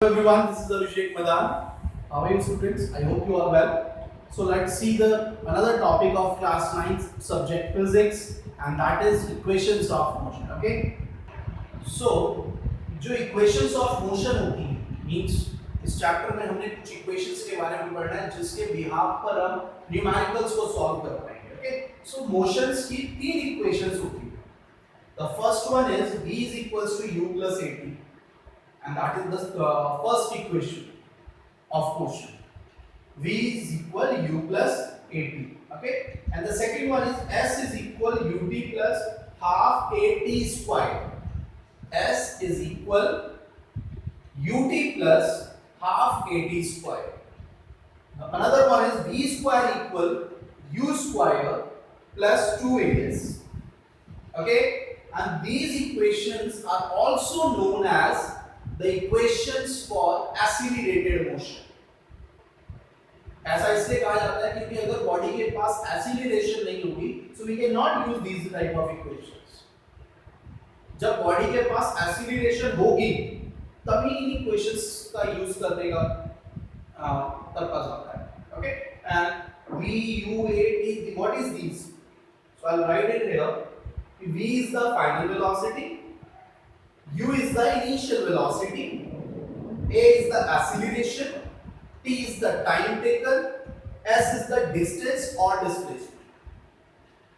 Hello everyone, this is Abhishek Madan. How are you students? I hope you are well. So let's see the another topic of class 9 subject physics, and that is equations of motion. Okay. So जो equations of motion होती है means इस chapter में हमने कुछ equations के बारे में पढ़ना है जिसके behalf पर हम numericals को solve कर पाएंगे. Okay. So motions की तीन equations होती है. The first one is v is equals to u plus at. And that is the first equation of motion. V is equal u plus at. Okay, and the second one is S is equal ut plus half at square. S is equal ut plus half at square. Another one is v square equal u square plus 2as. Okay, and these equations are also known as the equations for accelerated motion. ऐसा इसलिए कहा जाता है क्योंकि अगर body के पास acceleration नहीं होगी so we cannot use these type of equations. जब बॉडी के पास एक्सीलरेशन होगी तभी इन इक्वेशंस का यूज करने का पर्पस आता है. Okay, and v u a t, what is these? So I'll write it here. V is the final velocity, u is the initial velocity, a is the acceleration, t is the time taken, s is the distance or displacement.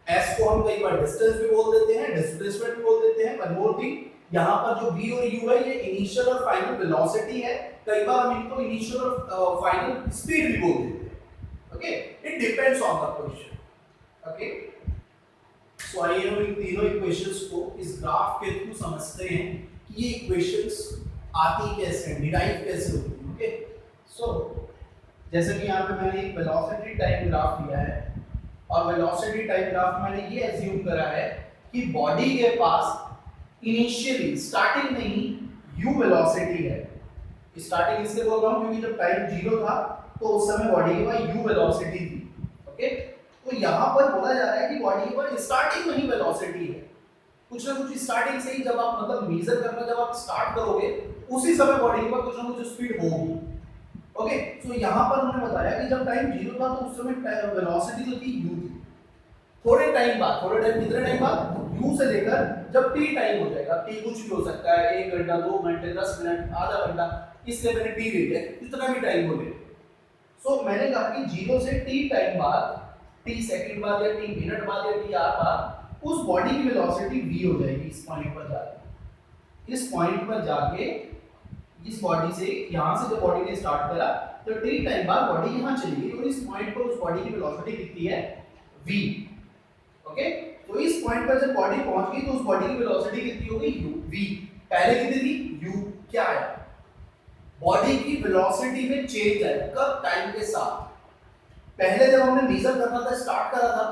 s को हम कई बार distance भी बोल देते हैं, displacement भी बोल देते हैं. one more thing, यहाँ पर जो v और u है ये initial और final velocity है. कई बार हम इनको initial और final speed भी बोल देते हैं. Okay, it depends on the question. Okay, so आइए हम इन तीनों इक्वेशंस को इस ग्राफ के थ्रू समझते हैं कि ये इक्वेशंस आती कैसे हैं, डिराइव कैसे होती हैं. ओके, सो जैसे कि यहाँ पे मैंने एक वेलोसिटी टाइम ग्राफ लिया है और वेलोसिटी टाइम ग्राफ में मैंने ये एज्यूम करा है कि बॉडी के पास इनिशियली स्टार्टिंग में ही u वेलोसिटी है. स्टार्टिंग इसलिए बोल रहा हूँ क्योंकि जब टाइम 0 था तो उस समय बॉडी के पास u वेलोसिटी थी. ओके, तो यहाँ पर बोला जा रहा है कि बॉडी पर स्टार्टिंग में ही वेलोसिटी है. कुछ ना कुछ स्टार्टिंग से ही जब आप मतलब मेजर करना जब आप स्टार्ट करोगे उसी समय बॉडी के पास कुछ ना कुछ स्पीड होगी. ओके, सो यहाँ पर उन्होंने बताया कि जब टाइम 0 था तो उस समय वेलोसिटी जो थी u थी. थोड़े टाइम बाद, थोड़े टाइम कितने टाइम बाद, u से लेकर जब t टाइम हो जाएगा, t कुछ भी हो सकता है, 1 घंटा 2 घंटे 10 मिनट आधा घंटा, इसलिए मैंने t ले लिया, इतना भी टाइम हो ले. सो मैंने कहा कि 0 से t टाइम बाद, t सेकंड बाद या t मिनट बाद या t आवर बाद उस बॉडी की वेलोसिटी v हो जाएगी. इस पॉइंट पर जाके, इस पॉइंट पर जाके इस बॉडी से यहां से जब बॉडी ने स्टार्ट करा तो t टाइम बाद बॉडी यहां चली गई और इस पॉइंट पर उस बॉडी की वेलोसिटी कितनी है, v. ओके, तो इस पॉइंट पर जब बॉडी पहुंच गई तो उस बॉडी की वेलोसिटी कितनी हो गई, u v. पहले कितनी थी, u. क्या है, बॉडी की वेलोसिटी में चेंज है कब, टाइम के साथ. पहले जब हमने मेजर करना था, स्टार्ट करा था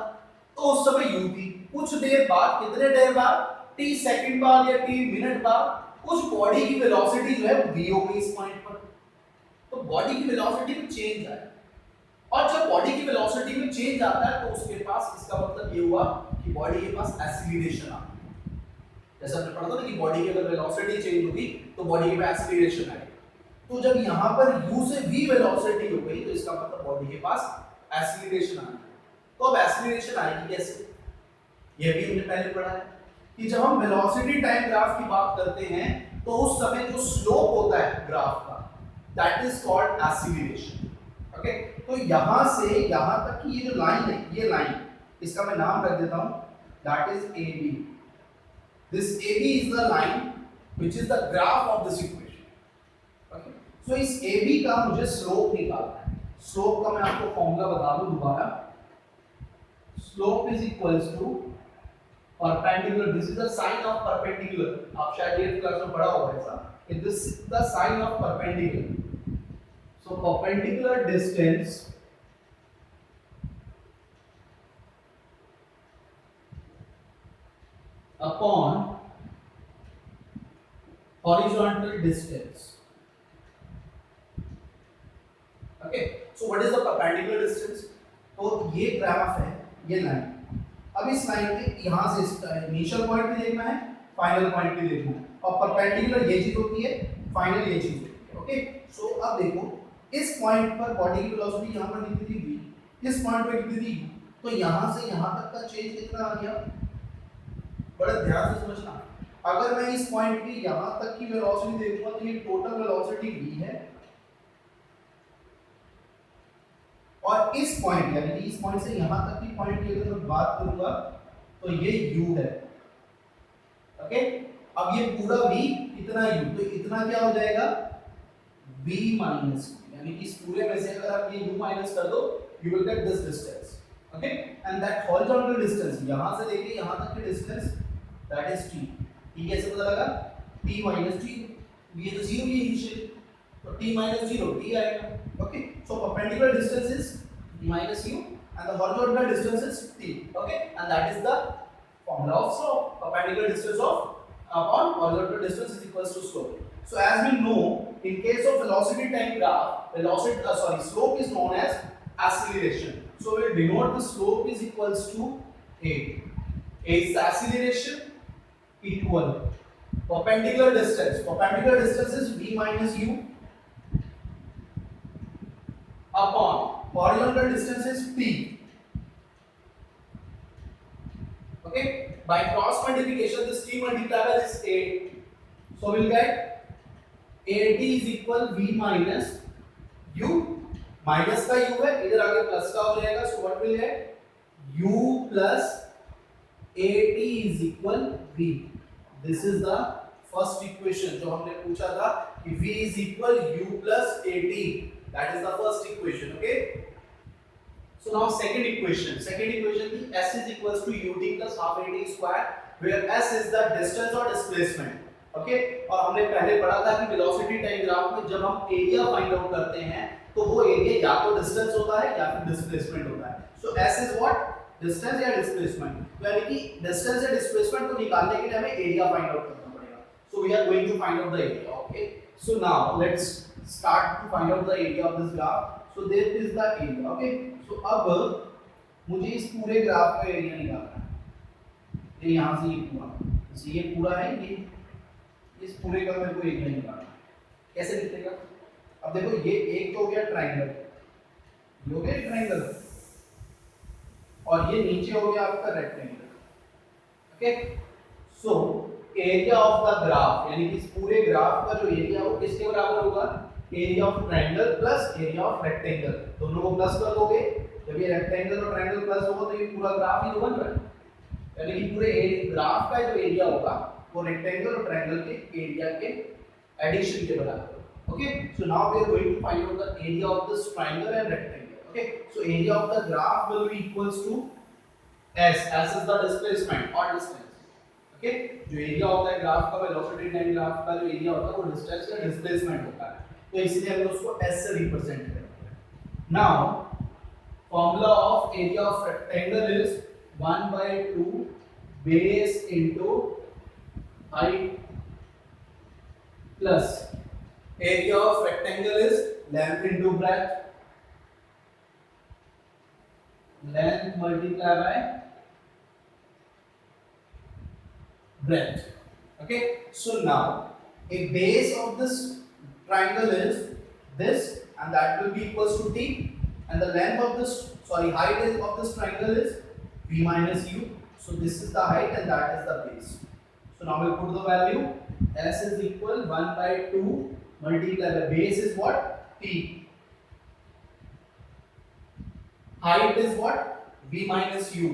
तो उस समय u थी. कुछ देर बाद, कितने देर बाद, t सेकंड बाद या t मिनट बाद उस बॉडी की वेलोसिटी जो है v हो गई इस पॉइंट पर. तो बॉडी की वेलोसिटी में चेंज आया और जब बॉडी की वेलोसिटी में चेंज आता है तो उसके पास, इसका मतलब ये हुआ कि बॉडी के पास एक्सीलरेशन आ गई. जैसा हमने पढ़ा था ना कि बॉडी की अगर वेलोसिटी चेंज होगी तो बॉडी के पास एक्सीलरेशन आएगी. तो जब यहाँ पर u से v वेलोसिटी हो गई तो इसका मतलब बॉडी के पास एक्सीलरेशन आ गई. तो अब एक्सीलरेशन आएगी कैसे, ये भी हमने पहले पढ़ा है कि जब हम वेलोसिटी टाइम ग्राफ की बात करते हैं तो उस समय जो स्लोप होता है ग्राफ का, that is called acceleration. Okay, तो यहां से यहां तक की ये जो लाइन है, ये लाइन, इसका मैं नाम रख देता हूं, that is AB. This AB is the line which is the graph of this equation. Okay, so इस AB का मुझे स्लोप निकालना है. स्लोप का मैं आपको फॉर्मूला बता दूं दोबारा. Slope is equals to perpendicular, this is the sign of perpendicular. आप शायद 8th क्लास में पढ़ा होगा ऐसा. This is the sign of perpendicular. So perpendicular distance upon horizontal distance. Okay, so what is the perpendicular distance? तो ये graph है, ये लाइन. अब इस लाइन में यहां से इनिशियल पॉइंट भी देखना है, फाइनल पॉइंट भी देखना है और परपेंडिकुलर ये चीज होती है, फाइनल ये चीज होती है. ओके सो अब देखो इस पॉइंट पर बॉडी की वेलोसिटी यहाँ पर कितनी थी v, इस पॉइंट पर कितनी थी u, तो यहाँ से यहाँ तक का चेंज कितना आ गया, बड़ा ध्यान से समझना। अगर मैं इस पॉइंट की यहाँ तक की वेलोसिटी देखूंगा तो ये टोटल वेलोसिटी v है, और इस पॉइंट यानी कि इस पॉइंट से यहाँ तक की पॉइंट की अगर मैं बात करूंगा तो ये u है। ओके अब ये पूरा v इतना u, तो इतना क्या हो जाएगा v माइनस, यानी कि इस पूरे में से अगर आप ये u माइनस कर दो you will get this distance, okay, and that horizontal distance यहाँ से लेके यहाँ तक की distance that is t। t कैसे पता लगा, t minus t, ये तो 0 ही इनिशियल, तो t minus 0 t आएगा। okay so perpendicular distance is t minus u and the horizontal distance is t, okay, and that is the formula of slope, perpendicular distance of upon horizontal distance is equals to slope. So as we know, in case of velocity time graph, slope is known as acceleration. So we will denote the slope is equals to a. A is acceleration equal perpendicular distance. Perpendicular distance is v minus u upon horizontal distance is t. Okay. By cross multiplication, this t multiplied by this a. So we will get at is equal v minus u, minus का u है, इधर आगे plus का हो जाएगा, so what will get u plus at is equal v. This is the first equation जो हमने पूछा था कि v is equal u plus at, that is the first equation, okay. So now second equation the s is equals to ut plus half at square, where s is the distance or displacement, okay. और हमने पहले पढ़ा था कि velocity time graph में जब हम area find out करते हैं तो वो एरिया या तो डिस्टेंस होता है या फिर डिस्प्लेसमेंट होता है। सो s इज व्हाट, डिस्टेंस या डिस्प्लेसमेंट, यानी कि डिस्टेंस या डिस्प्लेसमेंट को निकालने के लिए हमें एरिया फाइंड आउट करना पड़ेगा। So we are going to find out the area, okay. So now let's start to find out the area of this graph. So there is the area, okay. So अब मुझे इस पूरे graph का area निकालना है। ये यहां से ये पूरा, जैसे ये पूरा है, ये इस पूरे का मेरे को एरिया निकालना है। कैसे दिखेगा? अब देखो ये एक तो हो गया ट्रायंगल, ये हो गया ट्रायंगल, और ये नीचे हो गया आपका rectangle, okay. So area of the graph, यानी कि इस पूरे ग्राफ का जो एरिया वो किसके बराबर होगा? Area of triangle plus area of rectangle, दोनों को प्लस कर दोगे। जब ये रेक्टेंगल और ट्रायंगल प्लस होगा तो ये पूरा ग्राफ ही तो बन रहा है, यानी कि पूरे ग्राफ का जो एरिया होगा वो रेक्टेंगल और ट्रायंगल के एरिया के एडिशन के बराबर। Okay, so now we are going to find out the area of this triangle and rectangle. Okay, so area of the graph will be equals to s. S is the displacement or distance. Okay, जो area होता है graph का, velocity time graph का जो area होता है वो distance या displacement होता है, तो इसलिए हम उसको s से represent करते हैं। Now, formula of area of rectangle is 1/2 base into height plus area of rectangle is length into breadth, length multiplied by breadth, okay. So now a base of this triangle is this, and that will be equals to t, and the length of this height is of this triangle is v minus u. So this is the height and that is the base. So now we'll put the value. S is equal 1/2 multiplied by base is what? T. Height is what? V minus u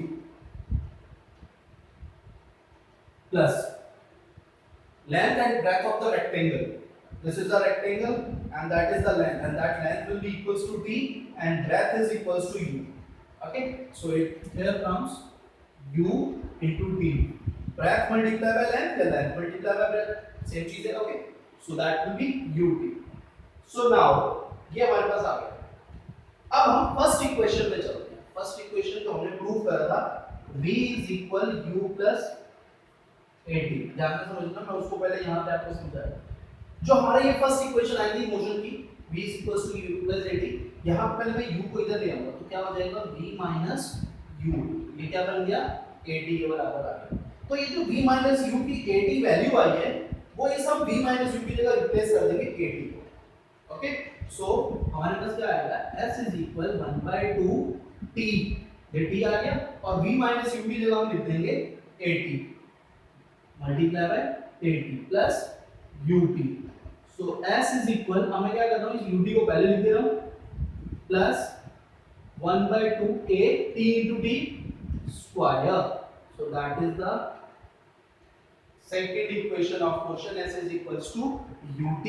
plus length and breadth of the rectangle. This is the rectangle and that is the length, and that length will be equals to t and breadth is equals to u. Okay, so here comes u into t. Breadth multiplied by length and length multiplied by breadth, same चीज है, okay. So that will be ut. So now ये हमारे पास आ गया। अब हम first equation पे चलते हैं। फर्स्ट इक्वेशन तो हमने प्रूव करा था v is equal u plus at। ध्यान से समझना, मैं उसको पहले यहाँ पे आपको समझाया। जो हमारा ये फर्स्ट इक्वेशन आई थी मोशन की, v is equals to u plus at, यहाँ पहले मैं u को इधर ले आऊंगा तो क्या हो जाएगा v minus u। ये क्या बन गया? at के बराबर आ गया। तो ये जो v minus u की at वैल्यू आई है वो इस हम v minus u की जगह रिप्लेस कर देंगे at को। ओके, सो हमारे पास क्या आएगा, s इज इक्वल 1/2 t, ये t आ गया, और v माइनस u की जगह हम लिख देंगे at multiply by at plus ut। So s is equal, हमें क्या करना है, इस ut को पहले लिख दे रहा हूं, plus 1/2 a t into t square, so that is the second equation of question, s is equals to ut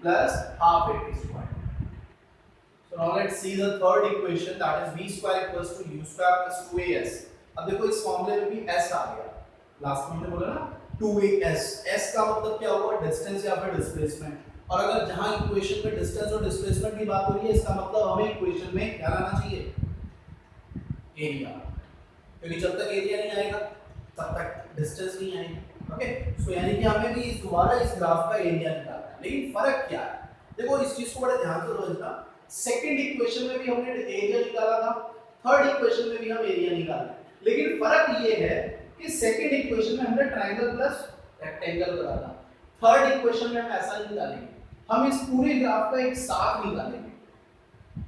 plus half at square. So now let's see the third equation, that is v square equals to u square plus 2as। अब देखो इस फॉर्मूले में भी s आ गया, last में हमने बोला ना 2as, s का मतलब क्या हुआ, डिस्टेंस या फिर डिस्प्लेसमेंट, और अगर जहां इक्वेशन में डिस्टेंस और डिस्प्लेसमेंट की बात हो रही है, इसका मतलब हमें इक्वेशन में क्या लाना चाहिए, एरिया, क्योंकि जब तक एरिया नहीं आएगा तब तक डिस्टेंस नहीं आएगी। ओके, सो यानी कि हमें भी इस दोबारा इस ग्राफ का एरिया निकालना है, लेकिन फर्क क्या है, देखो इस चीज को बड़े ध्यान से समझना, सेकंड इक्वेशन में भी हमने एरिया निकाला था, थर्ड इक्वेशन में भी हम एरिया निकाला, लेकिन फर्क ये है कि सेकंड इक्वेशन में हमने ट्रायंगल प्लस रेक्टेंगल करा था, थर्ड इक्वेशन में हम ऐसा नहीं निकालेंगे, हम इस पूरे ग्राफ का एक साथ निकालेंगे,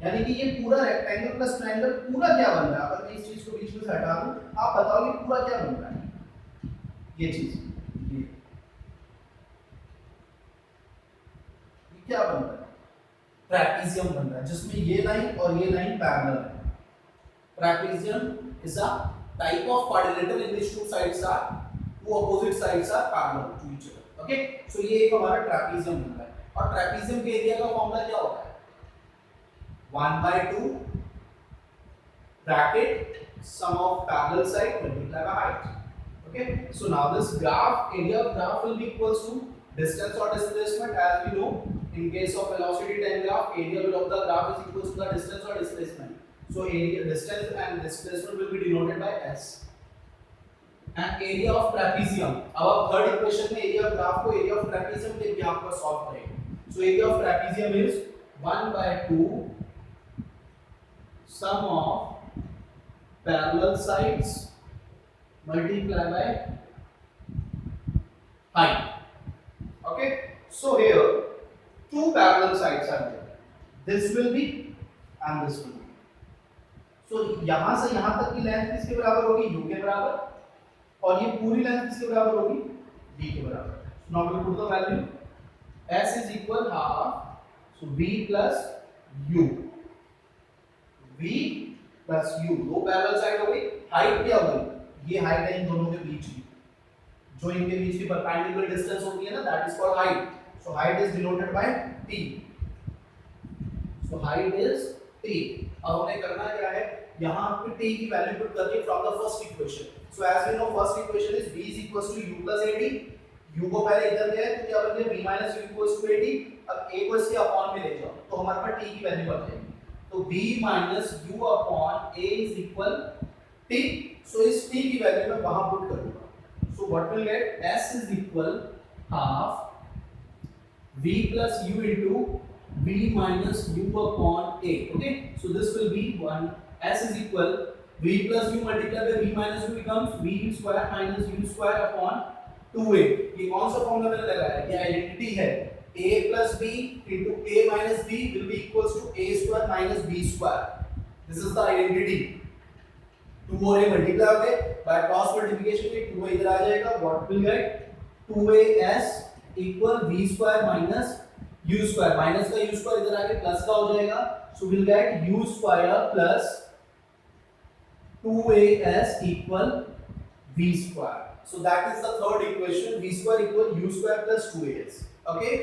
यानी कि ये पूरा रेक्टेंगल प्लस ट्रायंगल पूरा क्या बन रहा है, अगर मैं इस चीज को बीच में से हटा दूं, आप बताओ कि पूरा क्या बन रहा है, ये चीज ये क्या बन रहा है, ट्रेपेजियम बन रहा है, जिसमें ये लाइन और ये लाइन पैरेलल है। Trapezium is a type of quadrilateral in which two sides are, two opposite sides are parallel to each other। Okay, so ये एक हमारा ट्रेपेजियम बन रहा है, और ट्रेपेजियम के एरिया का फॉर्मूला क्या होता है, 1/2 bracket sum of parallel side multiplied by height। Okay, so now this graph, area of graph will be equals to distance or displacement, as we know in case of velocity time graph, area of the graph is equals to the distance or displacement, so area, distance and displacement will be denoted by s, and area of trapezium, अब third equation में area of graph को area of trapezium के graph पर solve करेंगे, so area of trapezium is 1/2 sum of parallel sides multiply by height। Okay, so here two parallel sides are there, this will be and this will be, so यहां से यहां तक की length किसके बराबर होगी, u के बराबर, और ये पूरी लेंथ किसके बराबर होगी, v के बराबर। so now we put the value, s is equal half, so v plus u, v plus u, दो पैरेलल साइड हो गई, हाइट क्या होगी, ये हाइट है इन दोनों के बीच की, जो इनके बीच की परपेंडिकुलर डिस्टेंस होती है ना, that is called height, so height is denoted by t, so height is t। अब हमें करना क्या है, यहां पे t की वैल्यू पुट करनी है from the first equation, so as we know first equation is v = u + ad, u को पहले इधर ले आए तो क्या बन गया, v - u = ad, अब a को इसके अपॉन में ले जाओ तो हमारे पास t की वैल्यू आ जाएगी, तो v - u upon a is equal t, so इस t की वैल्यू मैं वहां पुट करूंगा, so what will get, s is equal half v plus u into v minus u upon a। okay, so this will be 1, s is equal v plus u multiplied by v minus u becomes v square minus u square upon 2a। ये कौन सा formula मैंने लगाया है, ये identity है, a plus b into a minus b will be equals to a square minus b square, this is the identity। 2 और a multiply हो गए बाय क्रॉस मल्टीप्लिकेशन के, 2 इधर आ जाएगा, what will get, 2as equal v square minus u square, minus का u square इधर आके plus का हो जाएगा, so will get u square plus 2as equal v square, so that is the third equation, v square equal u square plus 2as। okay,